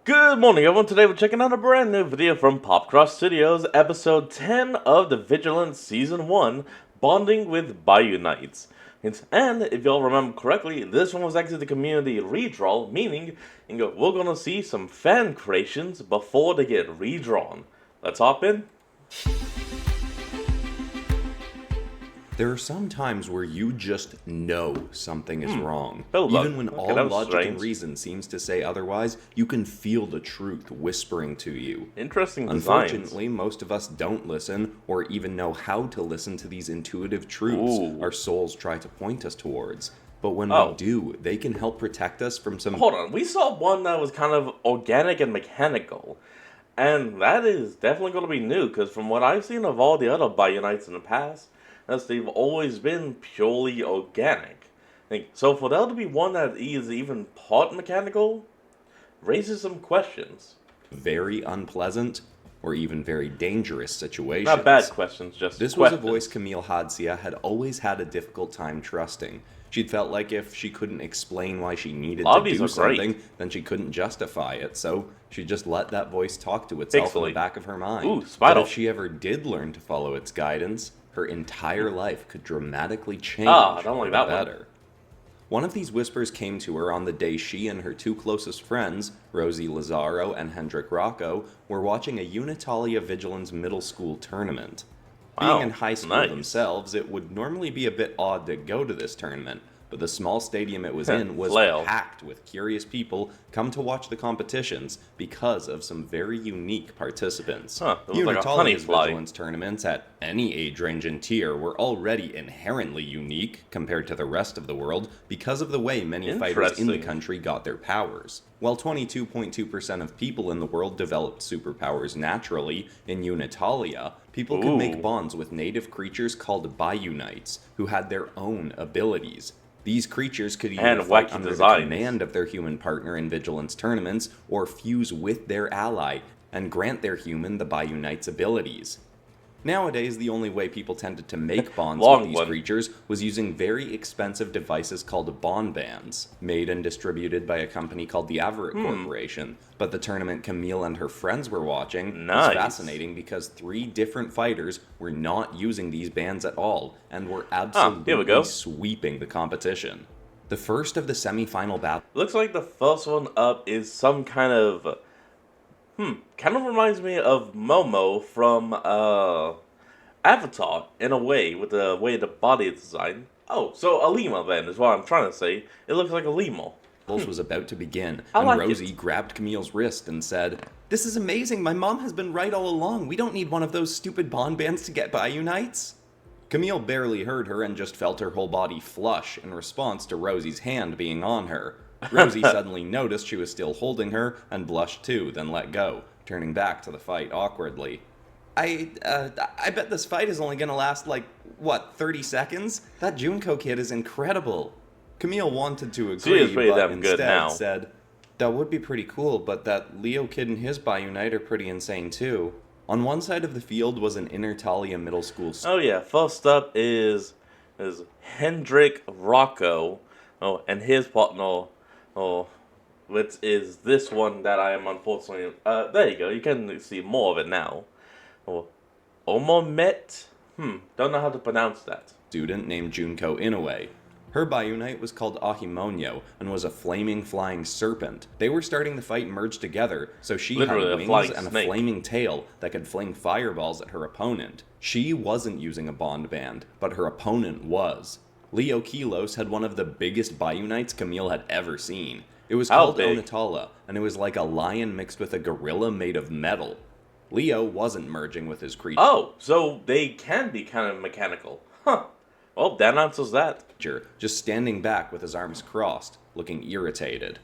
Good morning, everyone. Today we're checking out a brand new video from Popcross Studios, episode 10 of the Vigilants Season 1, Bonding with Biunites. And if y'all remember correctly, this one was actually the community redraw, meaning we're gonna see some fan creations before they get redrawn. Let's hop in. There are some times where you just know something is wrong. Even when all logic and reason seems to say otherwise, you can feel the truth whispering to you. Interesting designs. Unfortunately, most of us don't listen or even know how to listen to these intuitive truths our souls try to point us towards. But when we do, they can help protect us from some... Hold on, we saw one that was kind of organic and mechanical. And that is definitely going to be new, because from what I've seen of all the other Biunites in the past, as they've always been purely organic. So for there to be one that is even part mechanical, raises some questions. Very unpleasant, or even very dangerous situations. Not bad questions, just This questions. was a voice Camille Hadsia had always had a difficult time trusting. She'd felt like if she couldn't explain why she needed to do something, then she couldn't justify it, so she just let that voice talk to itself in the back of her mind. Ooh, but if she ever did learn to follow its guidance, her entire life could dramatically change I don't like for that the better. One of these whispers came to her on the day she and her two closest friends, Rosie Lazaro and Hendrik Rocco, were watching a Unitalia Vigilants middle school tournament. Being in high school themselves, it would normally be a bit odd to go to this tournament, but the small stadium it was in was packed with curious people come to watch the competitions because of some very unique participants. Unitalia's Vigilance tournaments at any age range and tier were already inherently unique compared to the rest of the world because of the way many fighters in the country got their powers. While 22.2% of people in the world developed superpowers naturally, in Unitalia, people could make bonds with native creatures called Biunites, who had their own abilities. These creatures could either fight under the command of their human partner in Vigilance tournaments, or fuse with their ally, and grant their human the Biunites' abilities. Nowadays, the only way people tended to make bonds with these creatures was using very expensive devices called bond bands, made and distributed by a company called the Averitt Corporation. But the tournament Camille and her friends were watching was fascinating because 3 different fighters were not using these bands at all, and were absolutely sweeping the competition. The first of the semi-final battles... Looks like the first one up is some kind of... kind of reminds me of Momo from Avatar, in a way, with the way the body is designed. Oh, so a lemur then, is what I'm trying to say. It looks like a lemur. was about to begin, and Rosie grabbed Camille's wrist and said, "This is amazing, my mom has been right all along. We don't need one of those stupid bond bands to get Biunites." Camille barely heard her and just felt her whole body flush in response to Rosie's hand being on her. Rosie suddenly noticed she was still holding her, and blushed too, then let go, turning back to the fight awkwardly. I bet this fight is only gonna last, 30 seconds? That Junko kid is incredible. Camille wanted to agree, but instead said, "That would be pretty cool, but that Leo kid and his Biunite are pretty insane too." On one side of the field was an Intertalia middle school student. First up is Hendrik Rocco, and his partner, which is this one that I am unfortunately... there you go, you can see more of it now. Omomet? Don't know how to pronounce that. Student named Junko Inoue. Her Biunite was called Ahimonyo, and was a flaming flying serpent. They were starting the fight merged together, so she had wings and a flaming tail that could fling fireballs at her opponent. She wasn't using a bond band, but her opponent was. Leo Kilos had one of the biggest Biunites Camille had ever seen. It was called Onatala, and it was like a lion mixed with a gorilla made of metal. Leo wasn't merging with his creature. Oh, so they can be kind of mechanical. Huh. Well, that answers that. Just standing back with his arms crossed, looking irritated.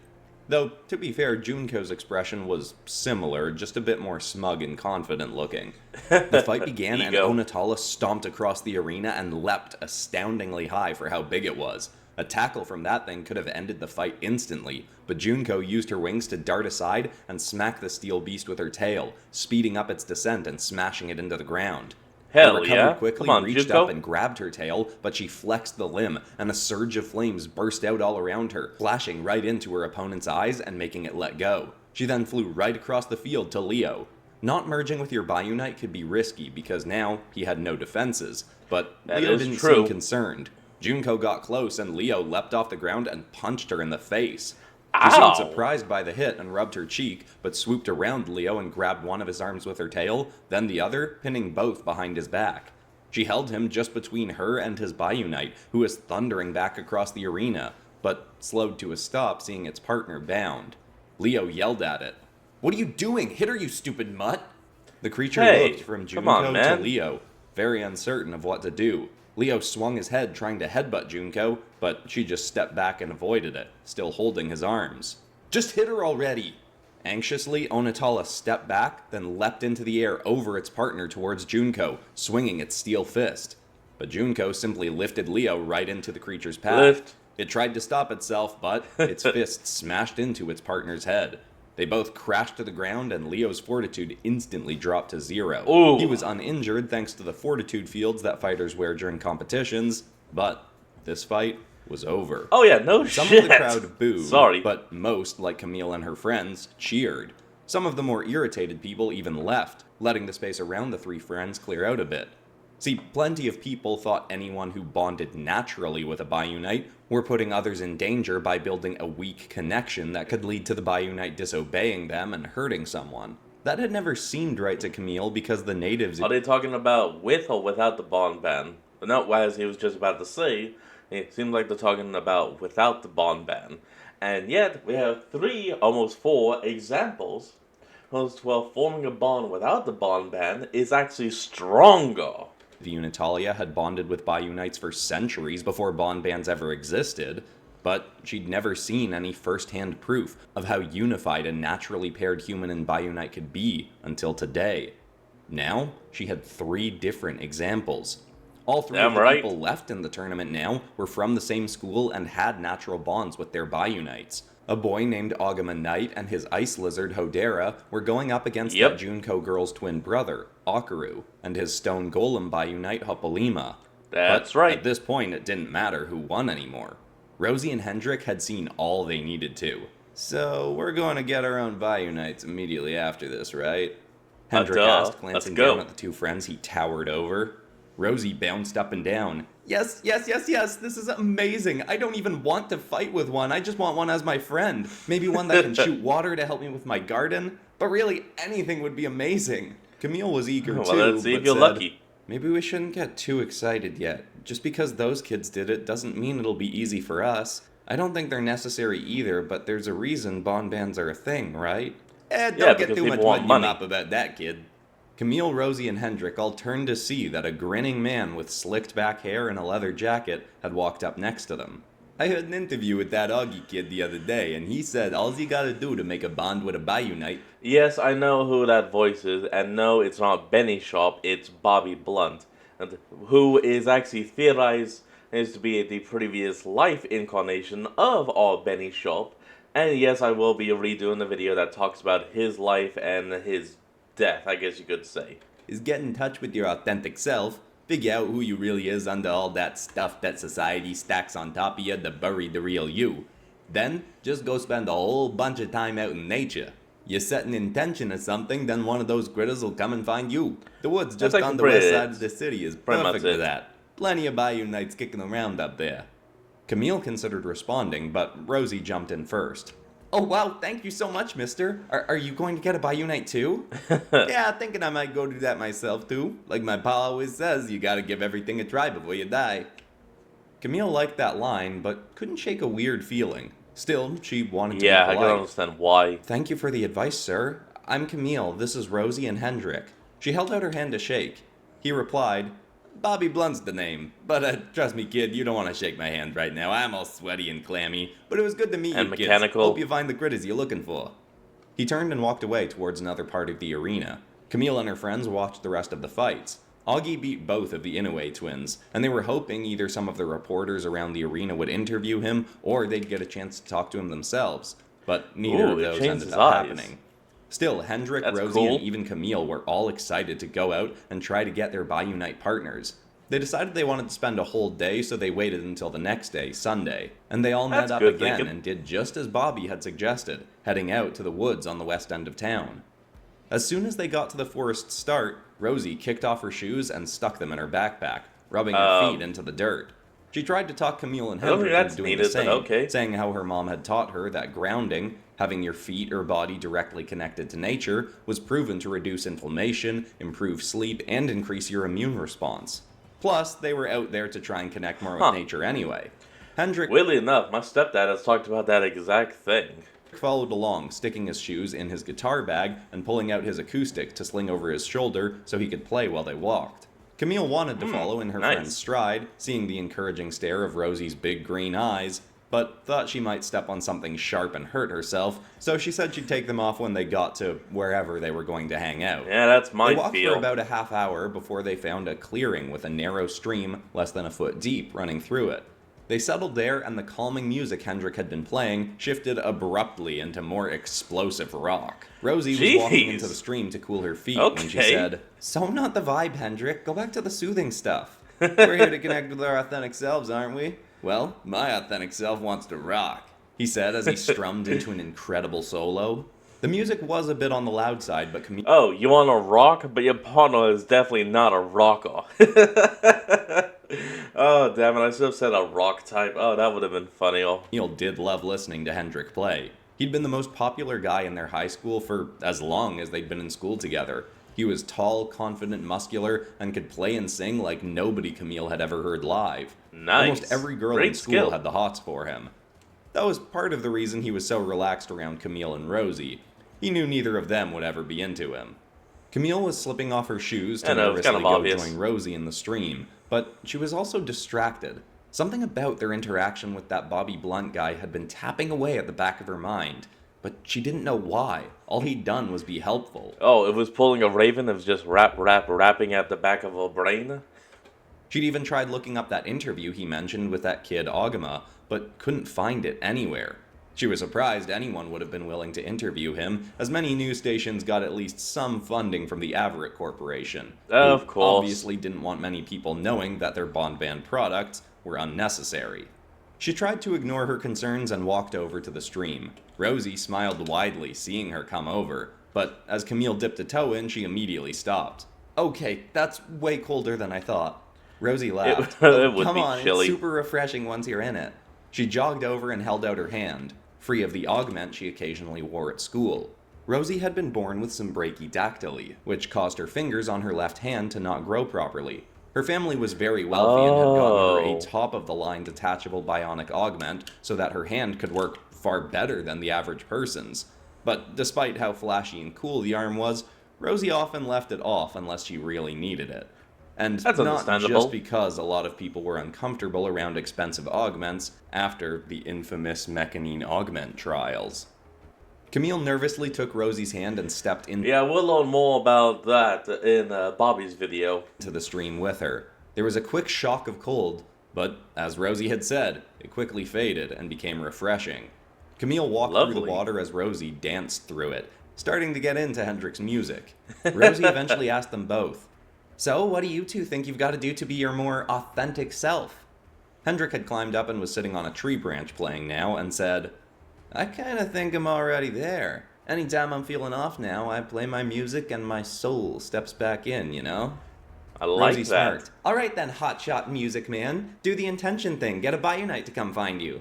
Though, to be fair, Junko's expression was similar, just a bit more smug and confident looking. The fight began and Onatala stomped across the arena and leapt astoundingly high for how big it was. A tackle from that thing could have ended the fight instantly, but Junko used her wings to dart aside and smack the steel beast with her tail, speeding up its descent and smashing it into the ground. Hell yeah. Recovered quickly, reached up and grabbed her tail, but she flexed the limb, and a surge of flames burst out all around her, flashing right into her opponent's eyes and making it let go. She then flew right across the field to Leo. Not merging with your Biunite could be risky because now he had no defenses, but That Leo is didn't true. seem concerned. Junko got close and Leo leapt off the ground and punched her in the face. She seemed Ow! surprised by the hit and rubbed her cheek, but swooped around Leo and grabbed one of his arms with her tail, then the other, pinning both behind his back. She held him just between her and his Biunite, who was thundering back across the arena, but slowed to a stop seeing its partner bound. Leo yelled at it. "What are you doing? Hit her, you stupid mutt!" The creature looked from come on, Junko to man. Leo, very uncertain of what to do. Leo swung his head trying to headbutt Junko, but she just stepped back and avoided it, still holding his arms. "Just hit her already!" Anxiously, Onatala stepped back, then leapt into the air over its partner towards Junko, swinging its steel fist. But Junko simply lifted Leo right into the creature's path. Lift. It tried to stop itself, but its fist smashed into its partner's head. They both crashed to the ground, and Leo's fortitude instantly dropped to 0. Ooh. He was uninjured thanks to the fortitude fields that fighters wear during competitions, but this fight was over. Oh yeah, no Some shit. of the crowd booed, Sorry. but most, like Camille and her friends, cheered. Some of the more irritated people even left, letting the space around the three friends clear out a bit. See, plenty of people thought anyone who bonded naturally with a Biunite were putting others in danger by building a weak connection that could lead to the Biunite disobeying them and hurting someone. That had never seemed right to Camille because the natives... Are they talking about with or without the bond ban? But not as he was just about to say. It seems like they're talking about without the bond ban. And yet, we have 3, almost 4 examples. Well, forming a bond without the bond ban is actually stronger. Unitalia had bonded with Biunites for centuries before bond bans ever existed, but she'd never seen any first-hand proof of how unified a naturally paired human and Biunite could be until today. Now, she had 3 different examples. All 3 of the people left in the tournament now were from the same school and had natural bonds with their Biunites. A boy named Agama Knight and his ice lizard Hodera were going up against that Junko girl's twin brother, Akaru, and his stone golem Biunite Hopalima. That's But right. at this point, it didn't matter who won anymore. Rosie and Hendrik had seen all they needed to. "So, we're going to get our own Biunites immediately after this, right?" Hendrik asked, glancing down at the 2 friends he towered over. Rosie bounced up and down. "Yes, yes, yes, yes, this is amazing. I don't even want to fight with one. I just want one as my friend. Maybe one that can shoot water to help me with my garden. But really, anything would be amazing." Camille was eager too, Well, let's see if but you're said, lucky. "Maybe we shouldn't get too excited yet. Just because those kids did it doesn't mean it'll be easy for us. I don't think they're necessary either, but there's a reason bond bans are a thing, right?" Don't get too much money up about that, kid." Camille, Rosie, and Hendrik all turned to see that a grinning man with slicked back hair and a leather jacket had walked up next to them. "I had an interview with that Augie kid the other day, and he said all you gotta do to make a bond with a Biunite..." Yes, I know who that voice is, and no, it's not Benny Sharp, it's Bobby Blunt, and who is actually theorized is to be the previous life incarnation of our Benny Sharp. And yes, I will be redoing the video that talks about his life and his death, I guess you could say. "Is get in touch with your authentic self, figure out who you really is under all that stuff that society stacks on top of you to bury the real you. Then, just go spend a whole bunch of time out in nature. You set an intention or something, then one of those critters will come and find you. The woods just on the west side of the city is perfect for that. Plenty of Biunites kicking around up there." Camille considered responding, but Rosie jumped in first. "Oh wow, thank you so much, mister. Are you going to get a Biunite too?" "Yeah, thinking I might go do that myself too. Like my pa always says, you gotta give everything a try before you die." Camille liked that line, but couldn't shake a weird feeling. Still, she wanted to be polite. Yeah, I can understand why. "Thank you for the advice, sir. I'm Camille. This is Rosie and Hendrik." She held out her hand to shake. He replied, "Bobby Blunt's the name, but trust me, kid, you don't want to shake my hand right now. I'm all sweaty and clammy, but it was good to meet And you, mechanical. kids. Hope you find the critters you're looking for." He turned and walked away towards another part of the arena. Camille and her friends watched the rest of the fights. Augie beat both of the Inoue twins, and they were hoping either some of the reporters around the arena would interview him, or they'd get a chance to talk to him themselves. But neither of those ended up happening. Still, Hendrik, Rosie, and even Camille were all excited to go out and try to get their Biunite partners. They decided they wanted to spend a whole day, so they waited until the next day, Sunday, and they all met That's up good again thinking. and did just as Bobby had suggested, heading out to the woods on the west end of town. As soon as they got to the forest's start, Rosie kicked off her shoes and stuck them in her backpack, rubbing her feet into the dirt. She tried to talk Camille and I don't think Hendrik into that's doing the needed, but same, okay. saying how her mom had taught her that grounding, having your feet or body directly connected to nature, was proven to reduce inflammation, improve sleep, and increase your immune response. Plus, they were out there to try and connect more with nature anyway. Hendrik Weirdly enough, my stepdad has talked about that exact thing. followed along, sticking his shoes in his guitar bag and pulling out his acoustic to sling over his shoulder so he could play while they walked. Camille wanted to follow in her nice. friend's stride, seeing the encouraging stare of Rosie's big green eyes, but thought she might step on something sharp and hurt herself, so she said she'd take them off when they got to wherever they were going to hang out. Yeah, that's my They walked feel. for about a half hour before they found a clearing with a narrow stream less than a foot deep running through it. They settled there, and the calming music Hendrik had been playing shifted abruptly into more explosive rock. Rosie was walking into the stream to cool her feet when she said, "So not the vibe, Hendrik. Go back to the soothing stuff. We're here to connect with our authentic selves, aren't we?" "Well, my authentic self wants to rock," he said as he strummed into an incredible solo. The music was a bit on the loud side, but Oh, you want a rock, but your partner is definitely not a rocker. Oh, damn it, I should have said a rock type. Oh, that would have been funny. Camille did love listening to Hendrik play. He'd been the most popular guy in their high school for as long as they'd been in school together. He was tall, confident, muscular, and could play and sing like nobody Camille had ever heard live. Nice. Almost every girl in school had the hots for him. That was part of the reason he was so relaxed around Camille and Rosie. He knew neither of them would ever be into him. Camille was slipping off her shoes to nervously go join Rosie in the stream, but she was also distracted. Something about their interaction with that Bobby Blunt guy had been tapping away at the back of her mind, but she didn't know why. All he'd done was be helpful. Oh, it was pulling a raven that was just rapping at the back of her brain? She'd even tried looking up that interview he mentioned with that kid Agama, but couldn't find it anywhere. She was surprised anyone would have been willing to interview him, as many news stations got at least some funding from the Averitt Corporation, Of course. Obviously didn't want many people knowing that their Bond Band products were unnecessary. She tried to ignore her concerns and walked over to the stream. Rosie smiled widely, seeing her come over, but as Camille dipped a toe in, she immediately stopped. "Okay, that's way colder than I thought." Rosie laughed. It would Come be on, chilly. it's super refreshing once you're in it." She jogged over and held out her hand, free of the augment she occasionally wore at school. Rosie had been born with some brachydactyly, which caused her fingers on her left hand to not grow properly. Her family was very wealthy and had gotten her a top-of-the-line detachable bionic augment so that her hand could work far better than the average person's. But despite how flashy and cool the arm was, Rosie often left it off unless she really needed it. And That's not understandable. just because a lot of people were uncomfortable around expensive augments after the infamous Mechanine augment trials. Camille nervously took Rosie's hand and stepped into Yeah, we'll learn more about that in Bobby's video. the stream with her. There was a quick shock of cold, but as Rosie had said, it quickly faded and became refreshing. Camille walked through the water as Rosie danced through it, starting to get into Hendrik's music. Rosie eventually asked them both, "So, what do you two think you've got to do to be your more authentic self?" Hendrik had climbed up and was sitting on a tree branch playing now and said, "I kinda think I'm already there. Anytime I'm feeling off now, I play my music and my soul steps back in, you know?" I like Rosie that. smirked. "Alright then, hotshot music man. Do the intention thing. Get a Biunite to come find you."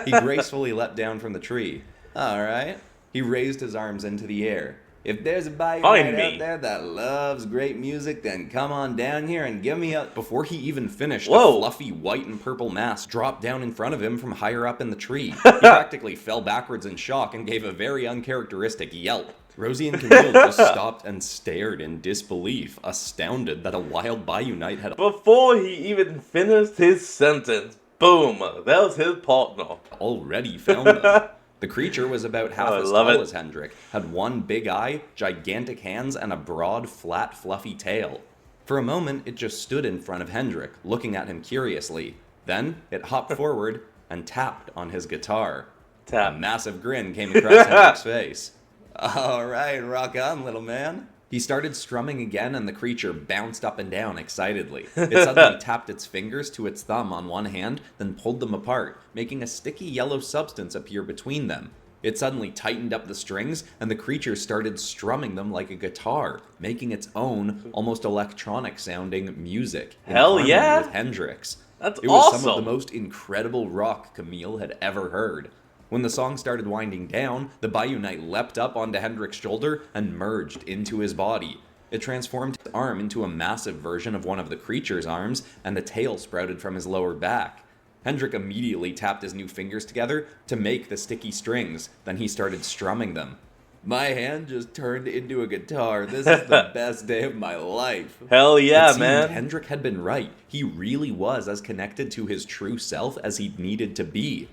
He gracefully leapt down from the tree. "Alright." He raised his arms into the air. "If there's a Biunite out there that loves great music, then come on down here and give me a..." Before he even finished, a fluffy white and purple mass dropped down in front of him from higher up in the tree. He practically fell backwards in shock and gave a very uncharacteristic yelp. Rosie and Camille just stopped and stared in disbelief, astounded that a wild Biunite had Before he even finished his sentence, boom, that was his partner. already found them. The creature was about half as tall it. as Hendrik, had one big eye, gigantic hands, and a broad, flat, fluffy tail. For a moment, it just stood in front of Hendrik, looking at him curiously. Then, it hopped forward and tapped on his guitar. A massive grin came across Hendrik's face. "All right, rock on, little man." He started strumming again, and the creature bounced up and down excitedly. It suddenly tapped its fingers to its thumb on one hand, then pulled them apart, making a sticky yellow substance appear between them. It suddenly tightened up the strings, and the creature started strumming them like a guitar, making its own, almost electronic-sounding music in Hell harmony yeah! with Hendrix. That's It was awesome! some of the most incredible rock Camille had ever heard. When the song started winding down, the Biunite leapt up onto Hendrik's shoulder and merged into his body. It transformed his arm into a massive version of one of the creature's arms, and a tail sprouted from his lower back. Hendrik immediately tapped his new fingers together to make the sticky strings, then he started strumming them. My hand just turned into a guitar. This is the best day of my life. Hell yeah, It seemed man! Hendrik had been right. He really was as connected to his true self as he needed to be.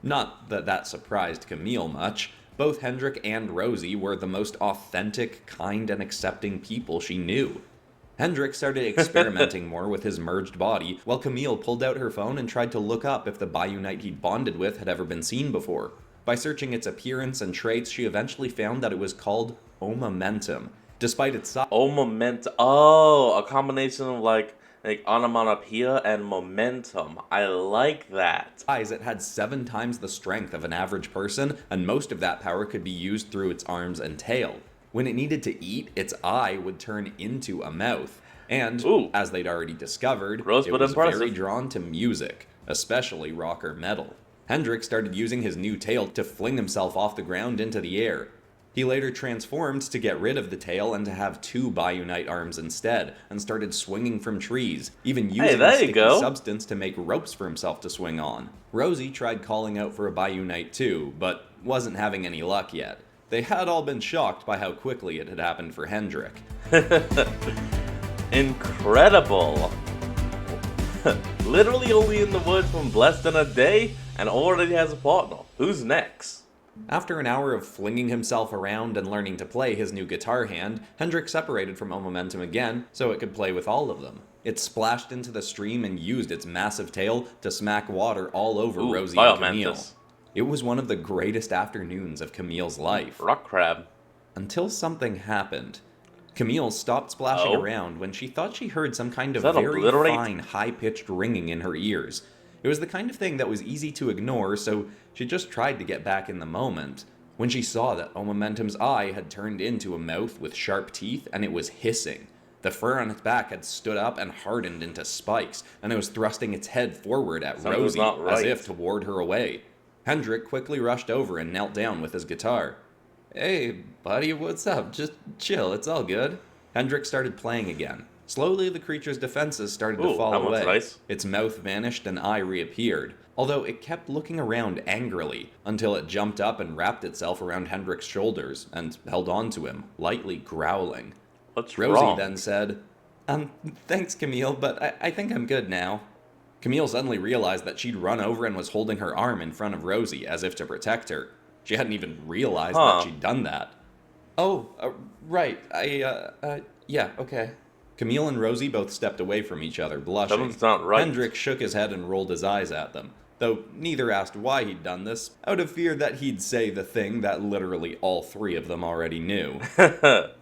Not that that surprised Camille much. Both Hendrik and Rosie were the most authentic, kind, and accepting people she knew. Hendrik started experimenting more with his merged body, while Camille pulled out her phone and tried to look up if the Biunite he'd bonded with had ever been seen before. By searching its appearance and traits, she eventually found that it was called Momentum. Despite its size, Oh, a combination of like onomatopoeia and momentum. I like that. it had 7 times the strength of an average person, and most of that power could be used through its arms and tail. When it needed to eat, its eye would turn into a mouth. And, as they'd already discovered, Gross it but was impressive. very drawn to music, especially rock or metal. Hendrik started using his new tail to fling himself off the ground into the air. He later transformed to get rid of the tail and to have 2 Biunite arms instead, and started swinging from trees, even using there a you sticky go. substance to make ropes for himself to swing on. Rosie tried calling out for a Biunite too, but wasn't having any luck yet. They had all been shocked by how quickly it had happened for Hendrik. Incredible. Literally only in the woods from less than a day and already has a partner. Who's next? After an hour of flinging himself around and learning to play his new guitar hand, Hendrik separated from Momentum again so it could play with all of them. It splashed into the stream and used its massive tail to smack water all over Rosie and Camille. Biomantis. It was one of the greatest afternoons of Camille's life. Rock crab. Until something happened. Camille stopped splashing around when she thought she heard some kind of that very obliterate? fine, high-pitched ringing in her ears. It was the kind of thing that was easy to ignore, so she just tried to get back in the moment. When she saw that Momentum's eye had turned into a mouth with sharp teeth, and it was hissing. The fur on its back had stood up and hardened into spikes, and it was thrusting its head forward at Something's Rosie, not right. as if to ward her away. Hendrik quickly rushed over and knelt down with his guitar. Hey, buddy, what's up? Just chill, it's all good. Hendrik started playing again. Slowly, the creature's defenses started to fall that one's away. nice. Its mouth vanished and eye reappeared, although it kept looking around angrily until it jumped up and wrapped itself around Hendrik's shoulders and held on to him, lightly growling. What's Rosie wrong? then said, thanks, Camille, but I think I'm good now. Camille suddenly realized that she'd run over and was holding her arm in front of Rosie as if to protect her. She hadn't even realized that she'd done that. Oh, right. Yeah, okay. Camille and Rosie both stepped away from each other, blushing. Something's not right. Hendrik shook his head and rolled his eyes at them, though neither asked why he'd done this, out of fear that he'd say the thing that literally all 3 of them already knew.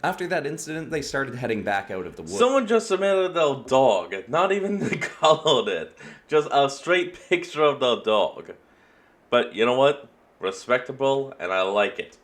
After that incident, they started heading back out of the woods. Someone just submitted their dog, not even colored it. Just a straight picture of the dog. But you know what? Respectable, and I like it.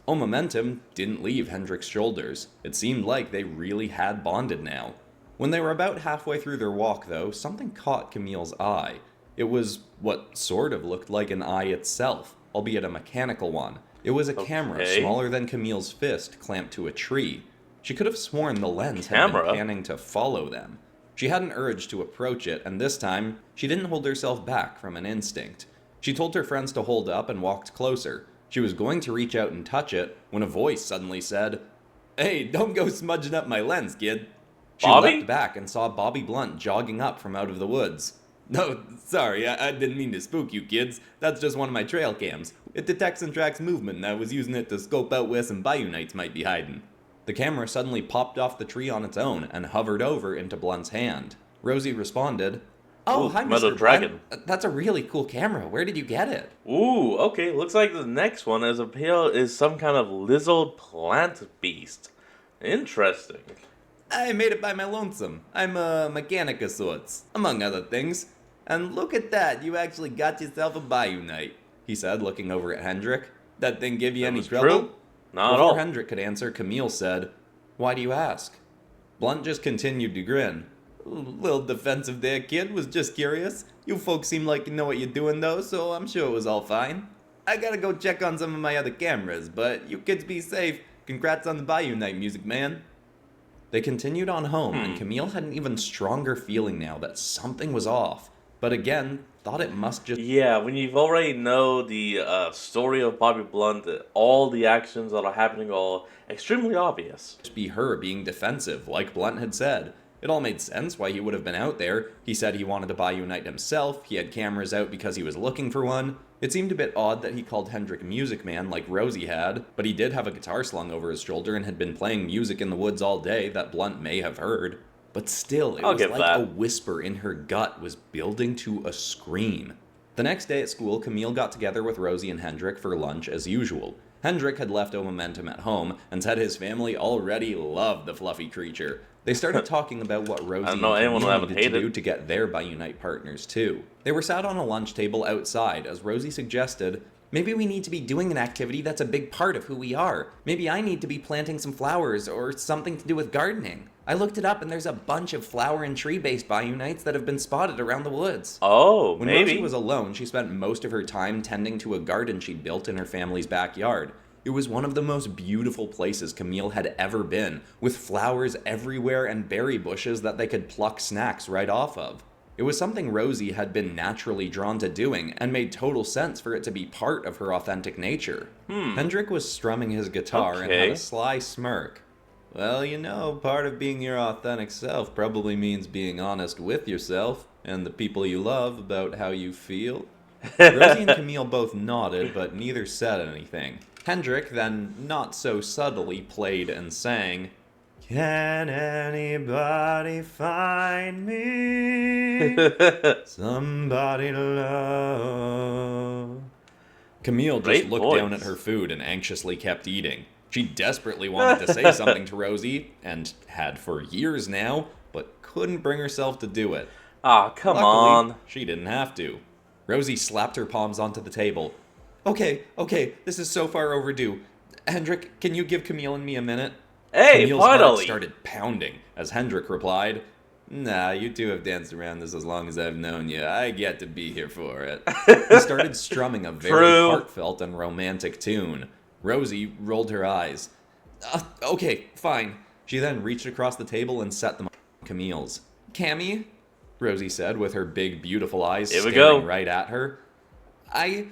Momentum didn't leave Hendrik's shoulders. It seemed like they really had bonded now. When they were about halfway through their walk, though, something caught Camille's eye. It was what sort of looked like an eye itself, albeit a mechanical one. It was a camera smaller than Camille's fist clamped to a tree. She could have sworn the lens had been panning to follow them. She had an urge to approach it, and this time, she didn't hold herself back from an instinct. She told her friends to hold up and walked closer. She was going to reach out and touch it when a voice suddenly said, Hey, don't go smudging up my lens, kid. She leapt back and saw Bobby Blunt jogging up from out of the woods. No, sorry, I didn't mean to spook you kids. That's just one of my trail cams. It detects and tracks movement, and I was using it to scope out where some Biunites might be hiding. The camera suddenly popped off the tree on its own and hovered over into Blunt's hand. Rosie responded, Oh, hi, Mr. Dragon. Blunt. That's a really cool camera. Where did you get it? Ooh, okay. Looks like the next one is some kind of lizard plant beast. Interesting. I made it by my lonesome. I'm a mechanic of sorts, among other things. And look at that, you actually got yourself a Biunite, he said, looking over at Hendrik. That thing give you That any was trouble? true? Not at Before all. Hendrik could answer, Camille said, "Why do you ask?" Blunt just continued to grin. Little defensive there, kid. Was just curious. You folks seem like you know what you're doing, though, so I'm sure it was all fine. I gotta go check on some of my other cameras, but you kids be safe. Congrats on the Biunite music, man. They continued on home, and Camille had an even stronger feeling now that something was off. But again, thought it must just Yeah, when you've already know the story of Bobby Blunt, all the actions that are happening are extremely obvious. be her being defensive, like Blunt had said. It all made sense why he would have been out there. He said he wanted to Biunite himself, he had cameras out because he was looking for one. It seemed a bit odd that he called Hendrik Music Man like Rosie had, but he did have a guitar slung over his shoulder and had been playing music in the woods all day that Blunt may have heard. But still, it I'll was give like that. a whisper in her gut was building to a scream. The next day at school, Camille got together with Rosie and Hendrik for lunch as usual. Hendrik had left Momentum at home and said his family already loved the fluffy creature. They started talking about what Rosie and know anyone who Camille haven't needed to hated. do to get their Biunite partners too. They were sat on a lunch table outside as Rosie suggested, "Maybe we need to be doing an activity that's a big part of who we are. Maybe I need to be planting some flowers or something to do with gardening. I looked it up and there's a bunch of flower and tree-based Biunites that have been spotted around the woods." Oh, When maybe. Rosie was alone, she spent most of her time tending to a garden she'd built in her family's backyard. It was one of the most beautiful places Camille had ever been, with flowers everywhere and berry bushes that they could pluck snacks right off of. It was something Rosie had been naturally drawn to doing, and made total sense for it to be part of her authentic nature. Hendrik was strumming his guitar and had Okay. a sly smirk. Well, you know, part of being your authentic self probably means being honest with yourself and the people you love about how you feel. Rosie and Camille both nodded, but neither said anything. Hendrik then, not so subtly, played and sang, "Can anybody find me somebody to love?" Camille just Great looked voice. down at her food and anxiously kept eating. She desperately wanted to say something to Rosie, and had for years now, but couldn't bring herself to do it. Ah, come Luckily, on. she didn't have to. Rosie slapped her palms onto the table. Okay, this is so far overdue. Hendrik, can you give Camille and me a minute?" Hey, Camille's heart finally. started pounding as Hendrik replied, "Nah, you two have danced around this as long as I've known you. I get to be here for it." He started strumming a very True. heartfelt and romantic tune. Rosie rolled her eyes. Okay, fine." She then reached across the table and set them on Camille's. "Cammy," Rosie said with her big, beautiful eyes Here we staring go. right at her. "I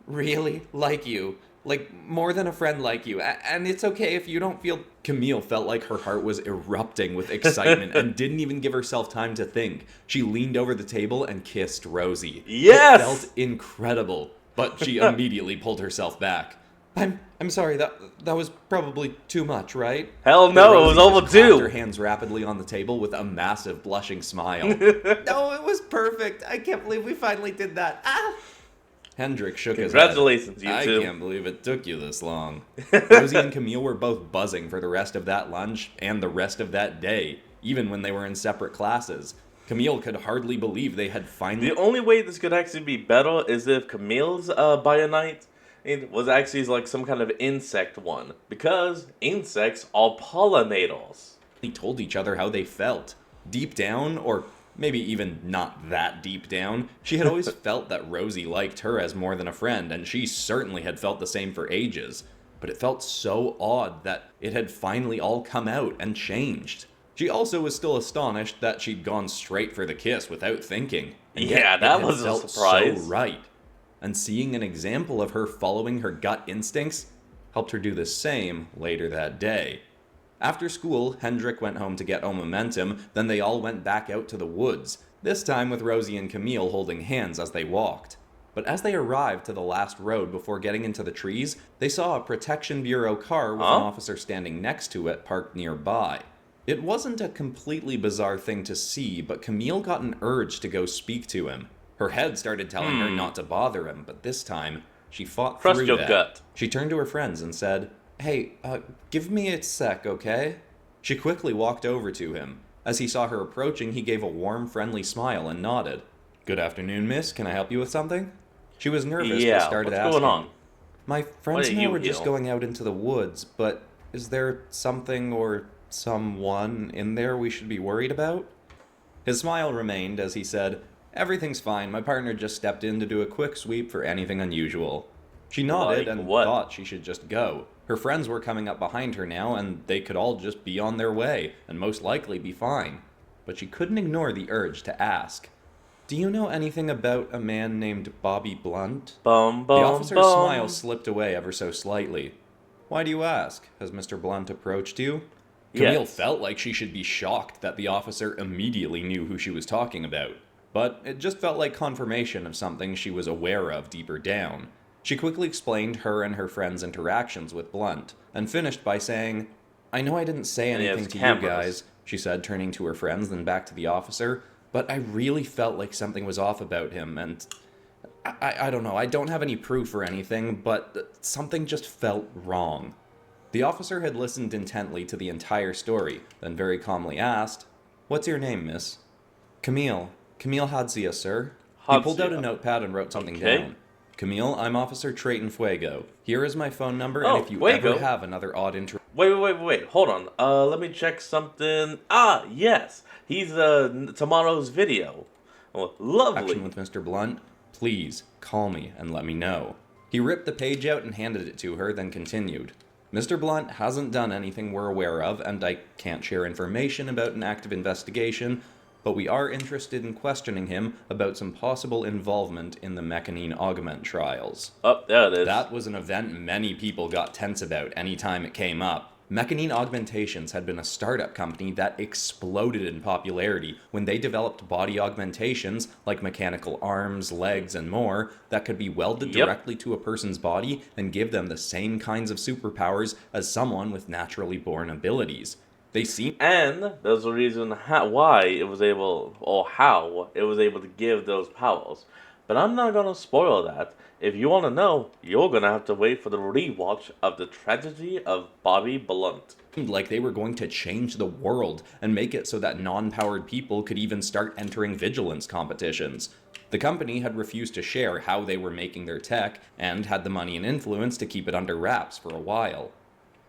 really like you. Like, more than a friend like you. And it's okay if you don't feel..." Camille felt like her heart was erupting with excitement and didn't even give herself time to think. She leaned over the table and kissed Rosie. Yes! It felt incredible, but she immediately pulled herself back. I'm sorry, that was probably too much, right?" Hell But no, it Rosie was just clapped her overdue. hands rapidly on the table with a massive blushing smile. "No, it was perfect. I can't believe we finally did that. Ah!" Hendrik shook his head. Congratulations, you "I two. can't believe it took you this long." Rosie and Camille were both buzzing for the rest of that lunch and the rest of that day, even when they were in separate classes. Camille could hardly believe they had finally... The only way this could actually be better is if Camille's Biunite it was actually like some kind of insect one. Because insects are pollinators. told each other how they felt. Deep down, or maybe even not that deep down, she had always felt that Rosie liked her as more than a friend, and she certainly had felt the same for ages. But it felt so odd that it had finally all come out and changed. She also was still astonished that she'd gone straight for the kiss without thinking. And yet Yeah, it that had was a felt surprise. so right. And seeing an example of her following her gut instincts helped her do the same later that day. After school, Hendrik went home to get momentum, then they all went back out to the woods, this time with Rosie and Camille holding hands as they walked. But as they arrived to the last road before getting into the trees, they saw a Protection Bureau car with an officer standing next to it parked nearby. It wasn't a completely bizarre thing to see, but Camille got an urge to go speak to him. Her head started telling her not to bother him, but this time, she fought Trust through your that. gut. She turned to her friends and said, Hey, give me a sec, okay? She quickly walked over to him. As he saw her approaching, he gave a warm, friendly smile and nodded. Good afternoon, miss. Can I help you with something? She was nervous but Yeah, started what's going asking. on? My Why friends did and I you were just heal? going out into the woods, but is there something or someone in there we should be worried about? His smile remained as he said, Everything's fine. My partner just stepped in to do a quick sweep for anything unusual. She nodded Like and what? thought she should just go. Her friends were coming up behind her now, and they could all just be on their way, and most likely be fine. But she couldn't ignore the urge to ask, Do you know anything about a man named Bobby Blunt? Bum The bum officer's smile bum. slipped away ever so slightly. Why do you ask? Has Mr. Blunt approached you? Camille Yes. felt like she should be shocked that the officer immediately knew who she was talking about, but it just felt like confirmation of something she was aware of deeper down. She quickly explained her and her friend's interactions with Blunt, and finished by saying, I know I didn't say And he anything has to you cameras. guys, she said, turning to her friends, then back to the officer, but I really felt like something was off about him, and I don't know, I don't have any proof or anything, but something just felt wrong. The officer had listened intently to the entire story, then very calmly asked, What's your name, miss? Camille. Camille Hadzia, sir. He pulled out a Hatsia. notepad and wrote something Okay. down. Camille, I'm Officer Trayton Fuego. Here is my phone number, and Oh, if you ever Fuego. have another odd Wait. Hold on. Let me check something. Ah, yes. He's tomorrow's video. Oh, interaction lovely. with Mr. Blunt, please call me and let me know. He ripped the page out and handed it to her, then continued. Mr. Blunt hasn't done anything we're aware of, and I can't share information about an active investigation, but we are interested in questioning him about some possible involvement in the Mechanine Augment trials. Oh, there it is. That was an event many people got tense about anytime it came up. Mechanine Augmentations had been a startup company that exploded in popularity when they developed body augmentations like mechanical arms, legs, and more that could be welded Yep. directly to a person's body and give them the same kinds of superpowers as someone with naturally born abilities. They seemed And there's a reason why it was able, or how it was able to give those powers. But I'm not gonna spoil that. If you wanna know, you're gonna have to wait for the rewatch of the tragedy of Bobby Blunt. like they were going to change the world and make it so that non-powered people could even start entering vigilance competitions. The company had refused to share how they were making their tech and had the money and influence to keep it under wraps for a while.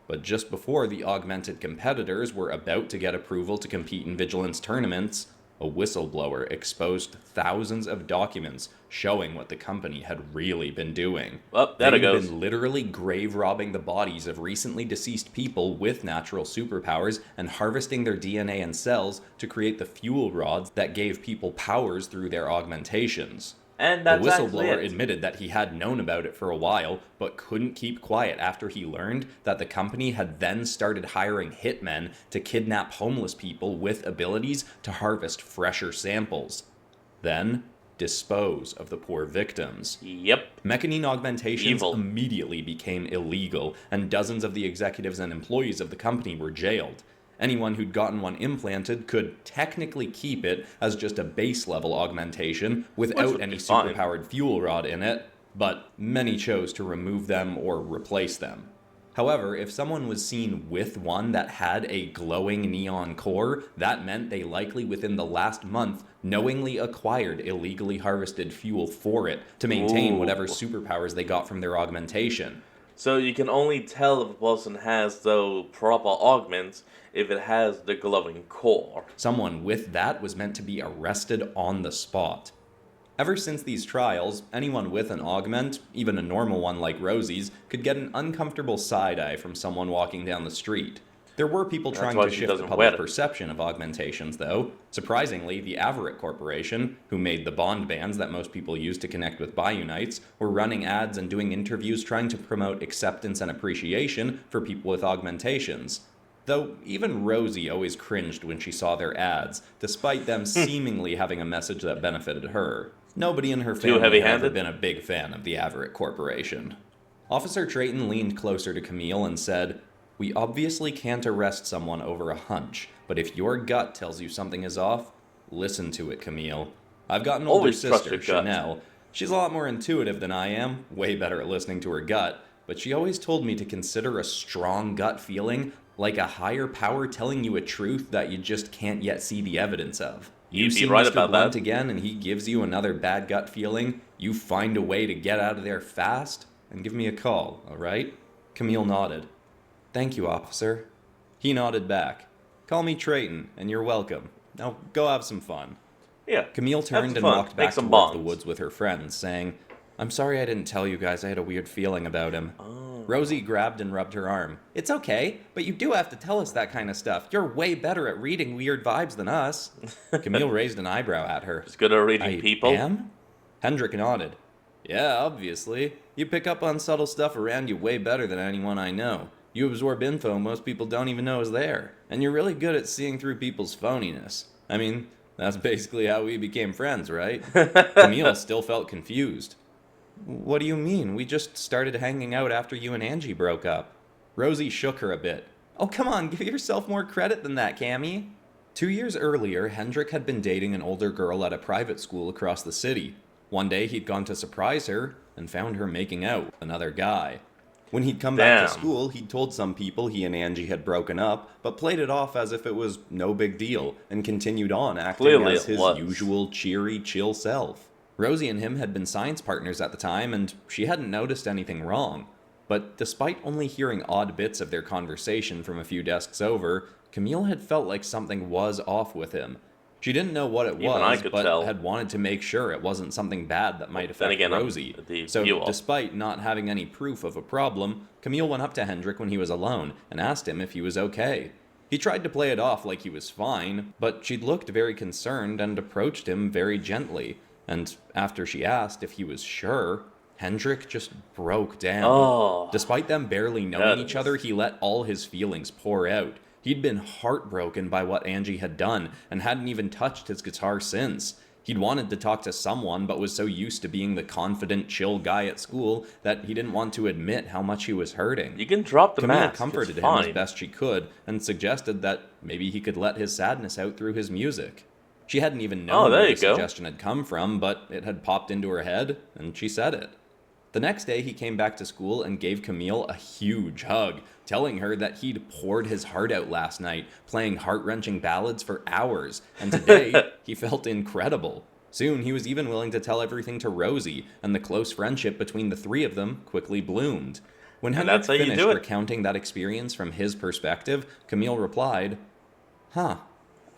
But just before the augmented competitors were about to get approval to compete in vigilance tournaments, a whistleblower exposed thousands of documents showing what the company had really been doing. Oh, there They it had goes. been literally grave robbing the bodies of recently deceased people with natural superpowers and harvesting their DNA and cells to create the fuel rods that gave people powers through their augmentations. And The that's actually whistleblower it. admitted that he had known about it for a while, but couldn't keep quiet after he learned that the company had then started hiring hitmen to kidnap homeless people with abilities to harvest fresher samples. Then, dispose of the poor victims. Yep. Mechanine augmentations Evil. immediately became illegal, and dozens of the executives and employees of the company were jailed. Anyone who'd gotten one implanted could technically keep it as just a base level augmentation Which without would any be fine. superpowered fuel rod in it, but many chose to remove them or replace them. However, if someone was seen with one that had a glowing neon core, that meant they likely within the last month knowingly acquired illegally harvested fuel for it to maintain whatever Ooh. superpowers they got from their augmentation. So you can only tell if a person has the proper augments if it has the glowing core. Someone with that was meant to be arrested on the spot. Ever since these trials, anyone with an augment, even a normal one like Rosie's, could get an uncomfortable side eye from someone walking down the street. There were people That's trying why to she shift the doesn't public wear it. perception of augmentations, though. Surprisingly, the Averitt Corporation, who made the bond bands that most people use to connect with Biunites, were running ads and doing interviews trying to promote acceptance and appreciation for people with augmentations. Though even Rosie always cringed when she saw their ads, despite them seemingly having a message that benefited her. Nobody in her Too family had ever heavy-handed? been a big fan of the Averitt Corporation. Officer Trayton leaned closer to Camille and said, We obviously can't arrest someone over a hunch, but if your gut tells you something is off, listen to it, Camille. I've got an older Always trust sister, your gut. Chanel. She's a lot more intuitive than I am, way better at listening to her gut, but she always told me to consider a strong gut feeling like a higher power telling you a truth that you just can't yet see the evidence of. You You'd be see right Mr. about Blunt that. again and he gives you another bad gut feeling, you find a way to get out of there fast, and give me a call, alright? Camille nodded. Thank you, officer. He nodded back. Call me Trayton, and you're welcome. Now go have some fun. Yeah. Camille have turned some and fun. walked Make back some towards the bonds. woods with her friends, saying, I'm sorry I didn't tell you guys I had a weird feeling about him. Oh. Rosie grabbed and rubbed her arm. It's okay, but you do have to tell us that kind of stuff. You're way better at reading weird vibes than us. Camille raised an eyebrow at her. Just good at reading I people. am? Hendrik nodded. Yeah, obviously. You pick up on subtle stuff around you way better than anyone I know. You absorb info most people don't even know is there. And you're really good at seeing through people's phoniness. I mean, that's basically how we became friends, right? Camille still felt confused. What do you mean? We just started hanging out after you and Angie broke up. Rosie shook her a bit. Oh, come on, give yourself more credit than that, Cammy. 2 years earlier, Hendrik had been dating an older girl at a private school across the city. One day, he'd gone to surprise her and found her making out with another guy. When he'd come back to school, he'd told some people he and Angie had broken up, but played it off as if it was no big deal, and continued on acting Clearly as it his was. usual cheery, chill self. Rosie and him had been science partners at the time, and she hadn't noticed anything wrong. But despite only hearing odd bits of their conversation from a few desks over, Camille had felt like something was off with him. She didn't know what it Even I was, could but tell. had wanted to make sure it wasn't something bad that might Then affect again, Rosie. the So, viewer. despite not having any proof of a problem, Camille went up to Hendrik when he was alone and asked him if he was okay. He tried to play it off like he was fine, but she'd looked very concerned and approached him very gently. And after she asked if he was sure, Hendrik just broke down. Oh. Despite them barely knowing each Goodness. other, he let all his feelings pour out. He'd been heartbroken by what Angie had done and hadn't even touched his guitar since. He'd wanted to talk to someone, but was so used to being the confident, chill guy at school that he didn't want to admit how much he was hurting. You can drop the Camille mask. comforted it's him fine. as best she could and suggested that maybe he could let his sadness out through his music. She hadn't even known there where you the go. suggestion had come from, but it had popped into her head, and she said it. The next day, he came back to school and gave Camille a huge hug, telling her that he'd poured his heart out last night, playing heart-wrenching ballads for hours, and today, he felt incredible. Soon, he was even willing to tell everything to Rosie, and the close friendship between the three of them quickly bloomed. When And Hendrik that's how you finished do it. recounting that experience from his perspective, Camille replied, Huh,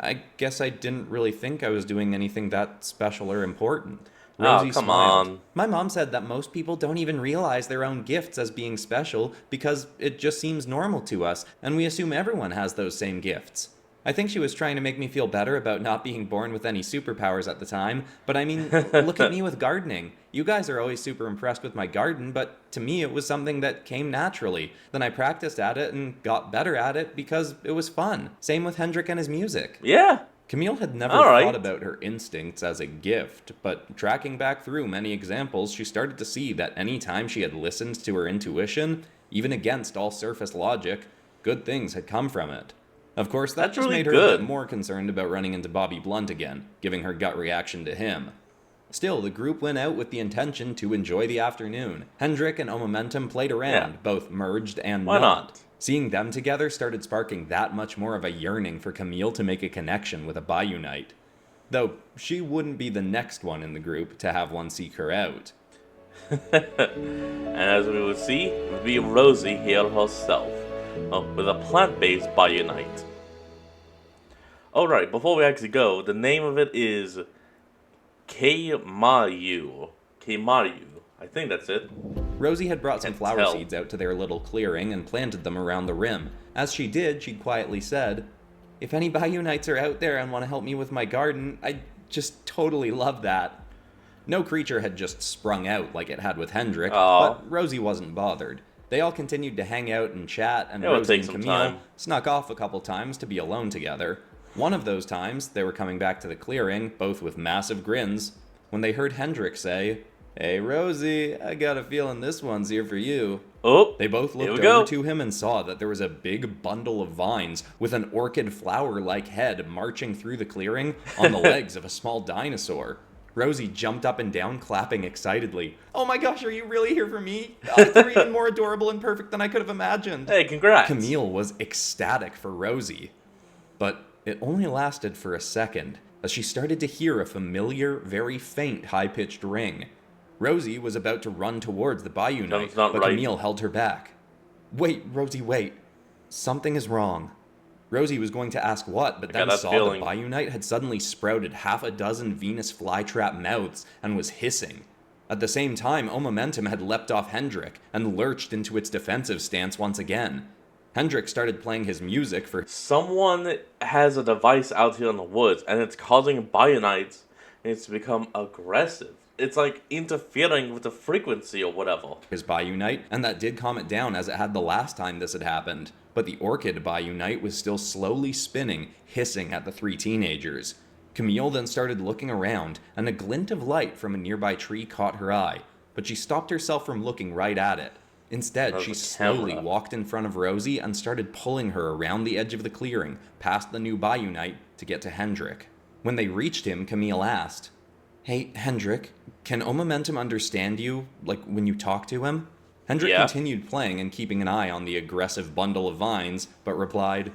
I guess I didn't really think I was doing anything that special or important. Rosie come smiled. on. My mom said that most people don't even realize their own gifts as being special because it just seems normal to us, and we assume everyone has those same gifts. I think she was trying to make me feel better about not being born with any superpowers at the time, but I mean, look at me with gardening. You guys are always super impressed with my garden, but to me it was something that came naturally. Then I practiced at it and got better at it because it was fun. Same with Hendrik and his music. Yeah. Camille had never All right. thought about her instincts as a gift, but tracking back through many examples, she started to see that any time she had listened to her intuition, even against all surface logic, good things had come from it. Of course, that That's just really made her a good. bit more concerned about running into Bobby Blunt again, giving her gut reaction to him. Still, the group went out with the intention to enjoy the afternoon. Hendrik and Momentum played around, Yeah. both merged and Why not? Seeing them together started sparking that much more of a yearning for Camille to make a connection with a Biunite. Though, she wouldn't be the next one in the group to have one seek her out. And as we will see, it would be Rosie here herself, with a plant-based Biunite. Alright, before we actually go, the name of it is Keimaru. Keimaru. I think that's it. Rosie had brought some Can't flower tell. seeds out to their little clearing and planted them around the rim. As she did, she quietly said, If any Biunites are out there and want to help me with my garden, I'd just totally love that. No creature had just sprung out like it had with Hendrik, Aw. but Rosie wasn't bothered. They all continued to hang out and chat, and It would Rosie take and some Camille time. snuck off a couple times to be alone together. One of those times, they were coming back to the clearing, both with massive grins, when they heard Hendrik say, Hey Rosie, I got a feeling this one's here for you. Oh, They both here looked we go. over to him and saw that there was a big bundle of vines with an orchid flower-like head marching through the clearing on the legs of a small dinosaur. Rosie jumped up and down, clapping excitedly. "Oh my gosh, are you really here for me? Oh, you're even more adorable and perfect than I could have imagined." Hey, congrats. Camille was ecstatic for Rosie. But it only lasted for a second, as she started to hear a familiar, very faint, high-pitched ring. Rosie was about to run towards the Biunite, but right. Camille held her back. "Wait, Rosie, wait. Something is wrong." Rosie was going to ask what, but then saw the Biunite had suddenly sprouted half a dozen Venus flytrap mouths and was hissing. At the same time, Momentum had leapt off Hendrik and lurched into its defensive stance once again. Hendrik started playing his music for... Someone has a device out here in the woods, and it's causing Biunites to become aggressive. It's like interfering with the frequency or whatever. His Biunite, and that did calm it down as it had the last time this had happened. But the Orchid Biunite was still slowly spinning, hissing at the three teenagers. Camille then started looking around, and a glint of light from a nearby tree caught her eye, but she stopped herself from looking right at it. Instead, she slowly walked in front of Rosie and started pulling her around the edge of the clearing, past the new Biunite, to get to Hendrik. When they reached him, Camille asked, "Hey, Hendrik, can Momentum understand you, like when you talk to him?" Hendrik continued playing and keeping an eye on the aggressive bundle of vines, but replied,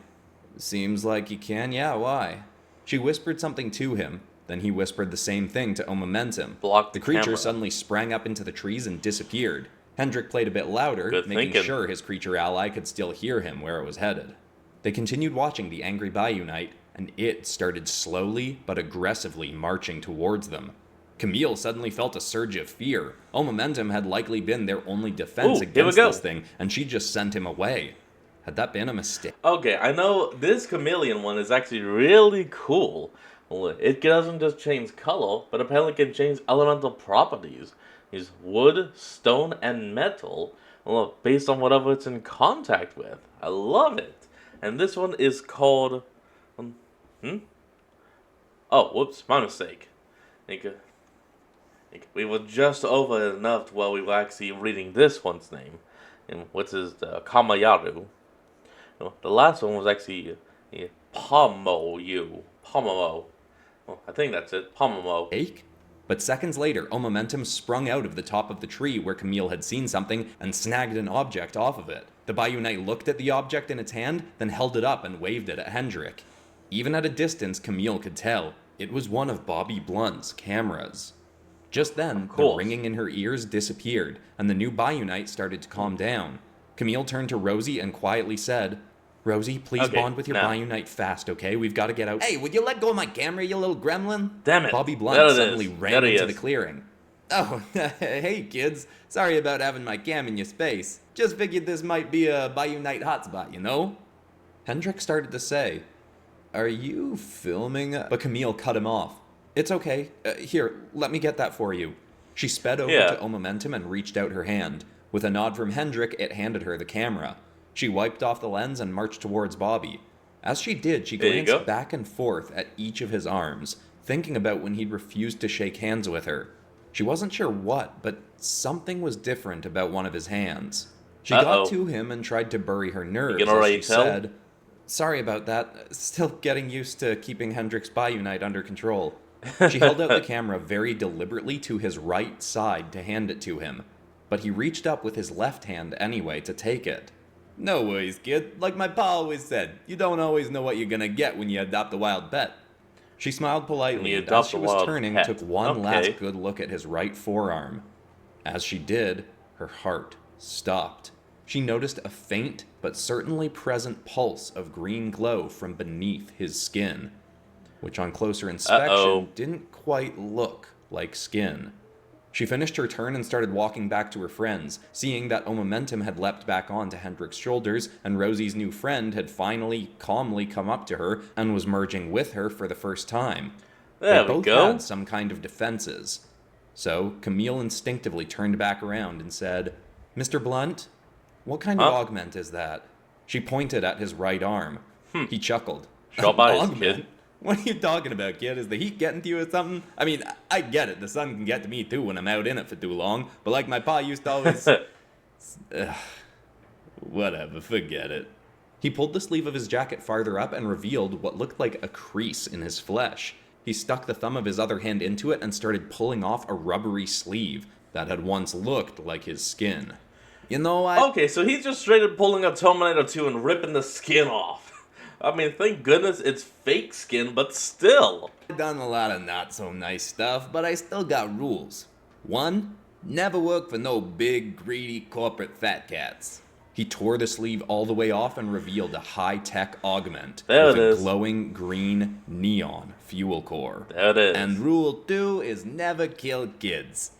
"Seems like you can, yeah, why?" She whispered something to him, then he whispered the same thing to Momentum. Blocked the creature camera. suddenly sprang up into the trees and disappeared. Hendrik played a bit louder, making sure his creature ally could still hear him where it was headed. They continued watching the angry Biunite, and it started slowly but aggressively marching towards them. Camille suddenly felt a surge of fear. Momentum had likely been their only defense against this thing, and she just sent him away. Had that been a mistake? Okay, I know this chameleon one is actually really cool. It doesn't just change color, but apparently can change elemental properties. It's wood, stone, and metal, based on whatever it's in contact with. I love it. And this one is called... Oh, whoops, my mistake. We were just over enough to where we were actually reading this one's name, which is Kamayaru. The last one was actually Pomo. Well, I think that's it, Pomo. But seconds later, Momentum sprung out of the top of the tree where Camille had seen something and snagged an object off of it. The Biunite looked at the object in its hand, then held it up and waved it at Hendrik. Even at a distance, Camille could tell it was one of Bobby Blunt's cameras. Just then, the ringing in her ears disappeared, and the new Biunite started to calm down. Camille turned to Rosie and quietly said, "Rosie, please bond with your Biunite fast, okay? We've got to get out." "Hey, would you let go of my camera, you little gremlin?" Damn it. Bobby Blunt suddenly ran into the clearing. "Oh, hey kids. Sorry about having my cam in your space. Just figured this might be a Biunite hotspot, you know?" Hendrik started to say, "Are you filming?" But Camille cut him off. "It's okay. Here, let me get that for you." She sped over to Momentum and reached out her hand. With a nod from Hendrik, it handed her the camera. She wiped off the lens and marched towards Bobby. As she did, she glanced back and forth at each of his arms, thinking about when he'd refused to shake hands with her. She wasn't sure what, but something was different about one of his hands. She got to him and tried to bury her nerves as she said, "Sorry about that. Still getting used to keeping Hendrik's Biunite under control." She held out the camera very deliberately to his right side to hand it to him, but he reached up with his left hand anyway to take it. "No worries, kid. Like my pa always said, you don't always know what you're gonna get when you adopt a wild pet." She smiled politely and as she was turning, took one last good look at his right forearm. As she did, her heart stopped. She noticed a faint but certainly present pulse of green glow from beneath his skin, which on closer inspection didn't quite look like skin. She finished her turn and started walking back to her friends, seeing that Momentum had leapt back onto Hendrik's shoulders, and Rosie's new friend had finally calmly come up to her and was merging with her for the first time. They both had some kind of defenses. So Camille instinctively turned back around and said, "Mr. Blunt, what kind of augment is that?" She pointed at his right arm. He chuckled. "Augment? What are you talking about, kid? Is the heat getting to you or something? I mean, I get it. The sun can get to me too when I'm out in it for too long. But like my pa used to always..." Whatever, forget it. He pulled the sleeve of his jacket farther up and revealed what looked like a crease in his flesh. He stuck the thumb of his other hand into it and started pulling off a rubbery sleeve that had once looked like his skin. You know, Okay, so he's just straight up pulling a Terminator 2 and ripping the skin off. I mean, thank goodness it's fake skin, but still. I've done a lot of not so nice stuff, but I still got rules. 1, never work for no big, greedy corporate fat cats. He tore the sleeve all the way off and revealed a high-tech augment with a glowing green neon fuel core. There it is. And rule 2 is never kill kids.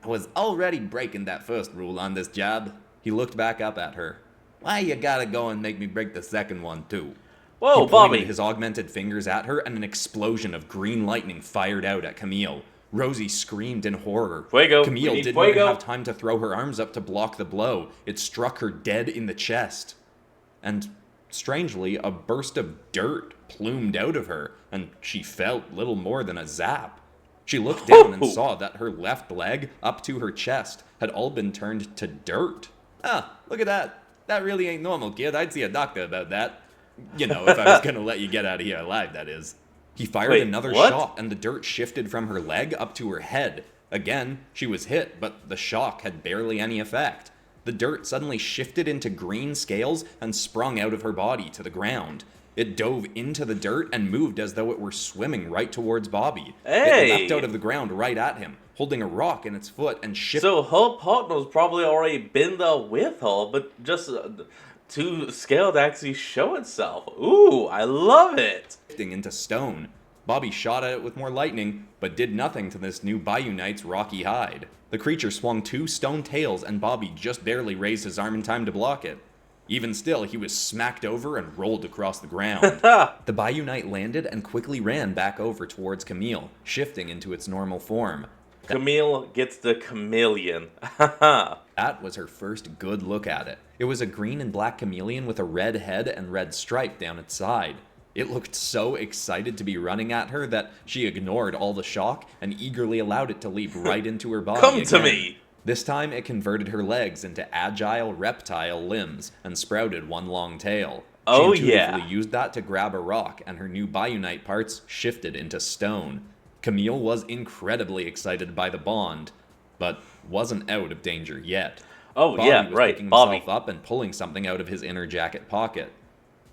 I was already breaking that first rule on this job. He looked back up at her. Why you gotta go and make me break the second one too? Whoa, he Bobby! pointed his augmented fingers at her, and an explosion of green lightning fired out at Camille. Rosie screamed in horror. Fuego. Camille didn't even have time to throw her arms up to block the blow. It struck her dead in the chest. And, strangely, a burst of dirt plumed out of her, and she felt little more than a zap. She looked down and saw that her left leg, up to her chest, had all been turned to dirt. Ah, look at that. That really ain't normal, kid. I'd see a doctor about that. You know, if I was gonna let you get out of here alive, that is. He fired another shot, and the dirt shifted from her leg up to her head. Again, she was hit, but the shock had barely any effect. The dirt suddenly shifted into green scales and sprung out of her body to the ground. It dove into the dirt and moved as though it were swimming right towards Bobby. Hey! It leapt out of the ground right at him, holding a rock in its foot and shifting. So her partner's probably already been there with her, but just too scared to actually show itself. Ooh, I love it! Into stone. Bobby shot at it with more lightning, but did nothing to this new Biunite's rocky hide. The creature swung 2 stone tails, and Bobby just barely raised his arm in time to block it. Even still, he was smacked over and rolled across the ground. The Biunite landed and quickly ran back over towards Camille, shifting into its normal form. Camille gets the chameleon. That was her first good look at it. It was a green and black chameleon with a red head and red stripe down its side. It looked so excited to be running at her that she ignored all the shock and eagerly allowed it to leap right into her body. Come to me! This time it converted her legs into agile reptile limbs and sprouted one long tail. Oh, she yeah. intuitively used that to grab a rock, and her new Biunite parts shifted into stone. Camille was incredibly excited by the bond, but wasn't out of danger yet. Oh, Bobby yeah, was right, picking Bobby. himself up and pulling something out of his inner jacket pocket.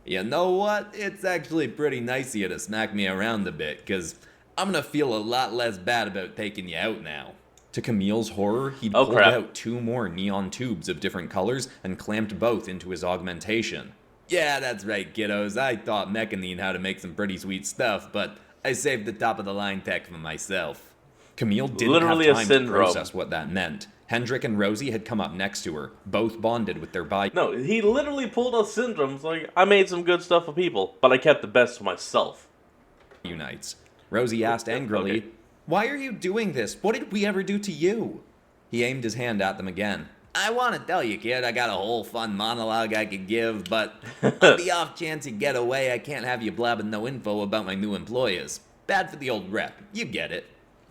You know what? It's actually pretty nice of you to smack me around a bit, because I'm gonna feel a lot less bad about taking you out now. To Camille's horror, he'd pulled out 2 more neon tubes of different colors and clamped both into his augmentation. Yeah, that's right, kiddos. I taught Mechanine how to make some pretty sweet stuff, but I saved the top-of-the-line tech for myself. Camille didn't have time to process what that meant. Hendrik and Rosie had come up next to her, both bonded with their No, he literally pulled a syndrome. It's like, I made some good stuff for people, but I kept the best for myself. Biunites. Rosie asked angrily, Why are you doing this? What did we ever do to you? He aimed his hand at them again. I want to tell you, kid, I got a whole fun monologue I could give, but on the off chance you get away, I can't have you blabbing no info about my new employers. Bad for the old rep. You get it.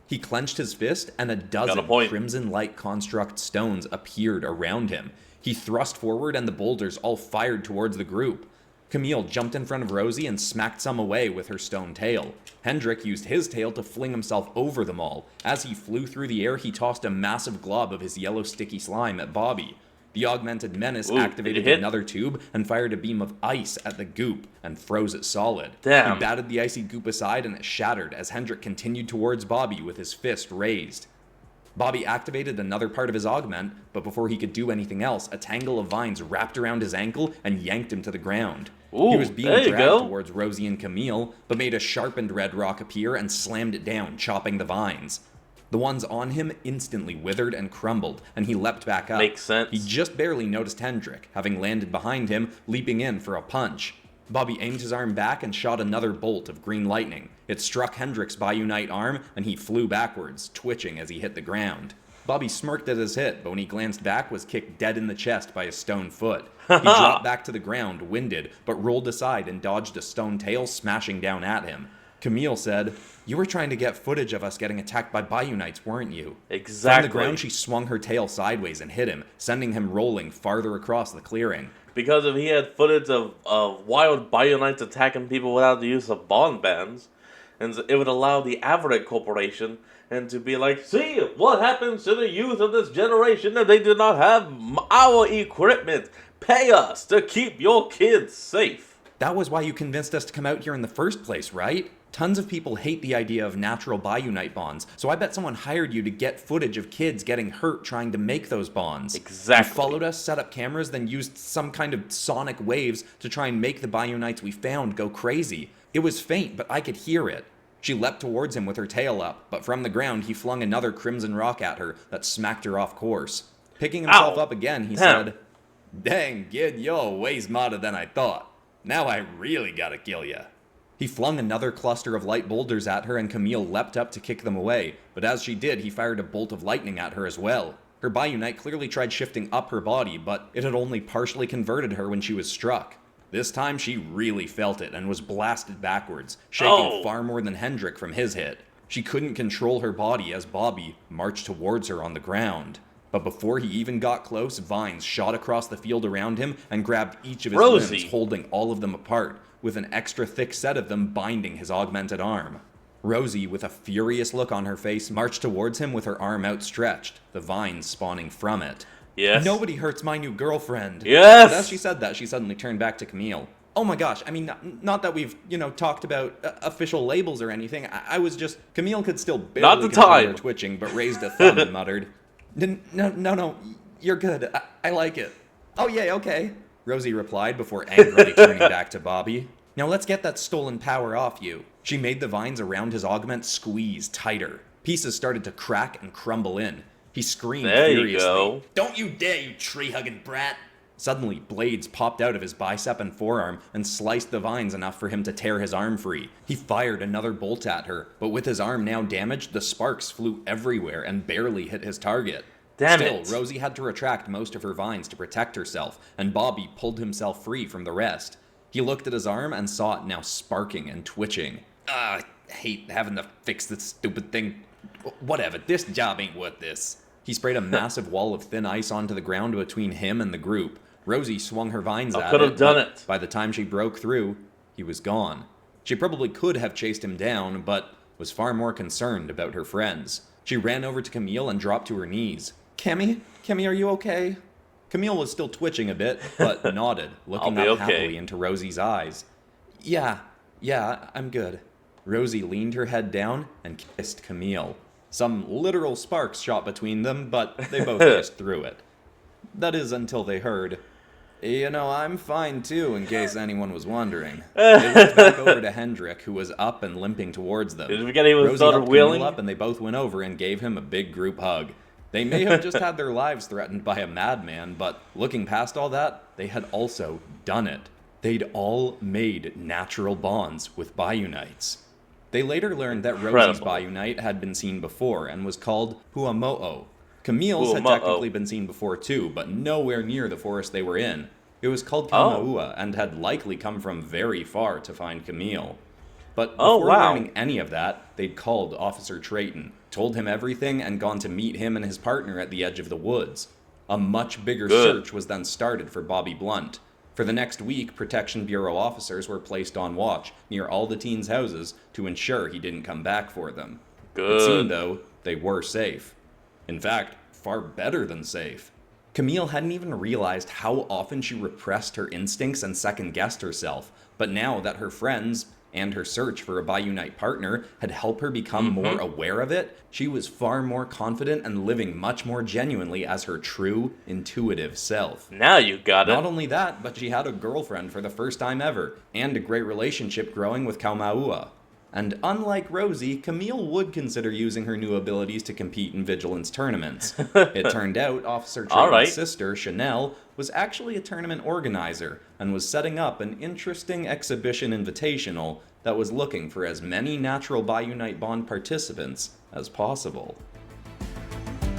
He clenched his fist, and a dozen crimson-light construct stones appeared around him. He thrust forward, and the boulders all fired towards the group. Camille jumped in front of Rosie and smacked some away with her stone tail. Hendrik used his tail to fling himself over them all. As he flew through the air, he tossed a massive glob of his yellow sticky slime at Bobby. The augmented menace activated another tube and fired a beam of ice at the goop and froze it solid. Damn. He batted the icy goop aside and it shattered as Hendrik continued towards Bobby with his fist raised. Bobby activated another part of his augment, but before he could do anything else, a tangle of vines wrapped around his ankle and yanked him to the ground. He was being dragged towards Rosie and Camille, but made a sharpened red rock appear and slammed it down, chopping the vines. The ones on him instantly withered and crumbled, and he leapt back up. Makes sense. He just barely noticed Hendrik, having landed behind him, leaping in for a punch. Bobby aimed his arm back and shot another bolt of green lightning. It struck Hendrik's Biunite arm, and he flew backwards, twitching as he hit the ground. Bobby smirked at his hit, but when he glanced back, was kicked dead in the chest by a stone foot. He dropped back to the ground, winded, but rolled aside and dodged a stone tail smashing down at him. Camille said, You were trying to get footage of us getting attacked by Biunites, weren't you? Exactly. From the ground, she swung her tail sideways and hit him, sending him rolling farther across the clearing. Because if he had footage of wild Biunites attacking people without the use of bond bands, and it would allow the Averitt Corporation and to be like, see what happens to the youth of this generation if they do not have our equipment. Pay us to keep your kids safe. That was why you convinced us to come out here in the first place, right? Tons of people hate the idea of natural Biunite bonds, so I bet someone hired you to get footage of kids getting hurt trying to make those bonds. Exactly. You followed us, set up cameras, then used some kind of sonic waves to try and make the Biunites we found go crazy. It was faint, but I could hear it. She leapt towards him with her tail up, but from the ground he flung another crimson rock at her that smacked her off course. Picking himself up again, he said, "Dang, kid, you're way smarter than I thought. Now I really gotta kill ya." He flung another cluster of light boulders at her and Camille leapt up to kick them away, but as she did, he fired a bolt of lightning at her as well. Her Biunite clearly tried shifting up her body, but it had only partially converted her when she was struck. This time she really felt it and was blasted backwards, shaking far more than Hendrik from his hit. She couldn't control her body as Bobby marched towards her on the ground. But before he even got close, vines shot across the field around him and grabbed each of his limbs, holding all of them apart, with an extra thick set of them binding his augmented arm. Rosie, with a furious look on her face, marched towards him with her arm outstretched, the vines spawning from it. Yes. "Nobody hurts my new girlfriend." Yes. But as she said that, she suddenly turned back to Camille. "Oh my gosh, I mean, not that we've, talked about official labels or anything. I was just..." Camille could still barely control her twitching, but raised a thumb and muttered, No, you're good. I like it." "Oh, yay, okay," Rosie replied before angrily turning back to Bobby. "Now let's get that stolen power off you." She made the vines around his augment squeeze tighter. Pieces started to crack and crumble in. He screamed furiously. You go. "Don't you dare, you tree-hugging brat!" Suddenly, blades popped out of his bicep and forearm and sliced the vines enough for him to tear his arm free. He fired another bolt at her, but with his arm now damaged, the sparks flew everywhere and barely hit his target. Still, Rosie had to retract most of her vines to protect herself, and Bobby pulled himself free from the rest. He looked at his arm and saw it now sparking and twitching. I hate having to fix this stupid thing. Whatever, this job ain't worth this." He sprayed a massive wall of thin ice onto the ground between him and the group. Rosie swung her vines at it, but by the time she broke through, he was gone. She probably could have chased him down, but was far more concerned about her friends. She ran over to Camille and dropped to her knees. Cammy, are you okay?" Camille was still twitching a bit, but nodded, looking up happily into Rosie's eyes. Yeah, I'm good." Rosie leaned her head down and kissed Camille. Some literal sparks shot between them, but they both kissed through it. That is, until they heard, "I'm fine too, in case anyone was wondering." They looked back over to Hendrik, who was up and limping towards them. Did we get even Rosie helped Camille up, and they both went over and gave him a big group hug. They may have just had their lives threatened by a madman, but looking past all that, they had also done it. They'd all made natural bonds with Biunites. They later learned that Rosie's Biunite had been seen before and was called Puamo'o. Camille's had technically been seen before too, but nowhere near the forest they were in. It was called Kaumaua and had likely come from very far to find Camille. But before learning any of that, they'd called Officer Trayton, told him everything, and gone to meet him and his partner at the edge of the woods. A much bigger search was then started for Bobby Blunt. For the next week, Protection Bureau officers were placed on watch near all the teens' houses to ensure he didn't come back for them. It seemed, though, they were safe. In fact, far better than safe. Camille hadn't even realized how often she repressed her instincts and second-guessed herself, but now that her friends and her search for a Biunite partner had helped her become more aware of it, she was far more confident and living much more genuinely as her true, intuitive self. Now you got it. Not only that, but she had a girlfriend for the first time ever, and a great relationship growing with Kaumaua. And unlike Rosie, Camille would consider using her new abilities to compete in Vigilants tournaments. It turned out Officer Trayton's sister, Chanel, was actually a tournament organizer and was setting up an interesting exhibition invitational that was looking for as many natural Biunite Bond participants as possible.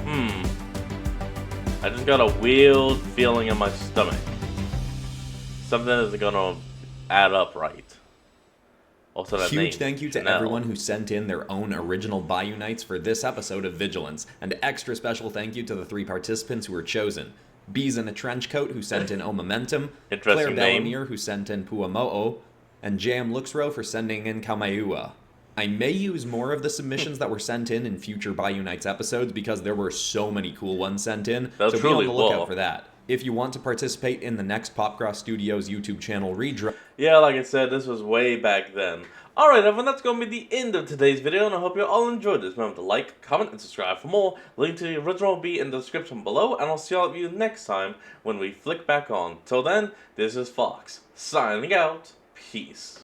I just got a weird feeling in my stomach. Something isn't gonna add up right. Also, that Huge thank you to everyone who sent in their own original Biunites for this episode of Vigilance, and extra special thank you to the 3 participants who were chosen. Bees in a Trench Coat, who sent in O Momentum, Claire Delamere, who sent in Puamo'o, and J.M. Luxrow for sending in Kaumaua. I may use more of the submissions that were sent in future Biunites episodes because there were so many cool ones sent in, That so be truly on the lookout will. for that. If you want to participate in the next Popcross Studios YouTube channel Redraw, Yeah, like I said, this was way back then. Alright everyone, that's going to be the end of today's video, and I hope you all enjoyed this. Remember to like, comment, and subscribe for more. Link to the original will be in the description below, and I'll see all of you next time when we flick back on. Till then, this is Fox, signing out. Peace.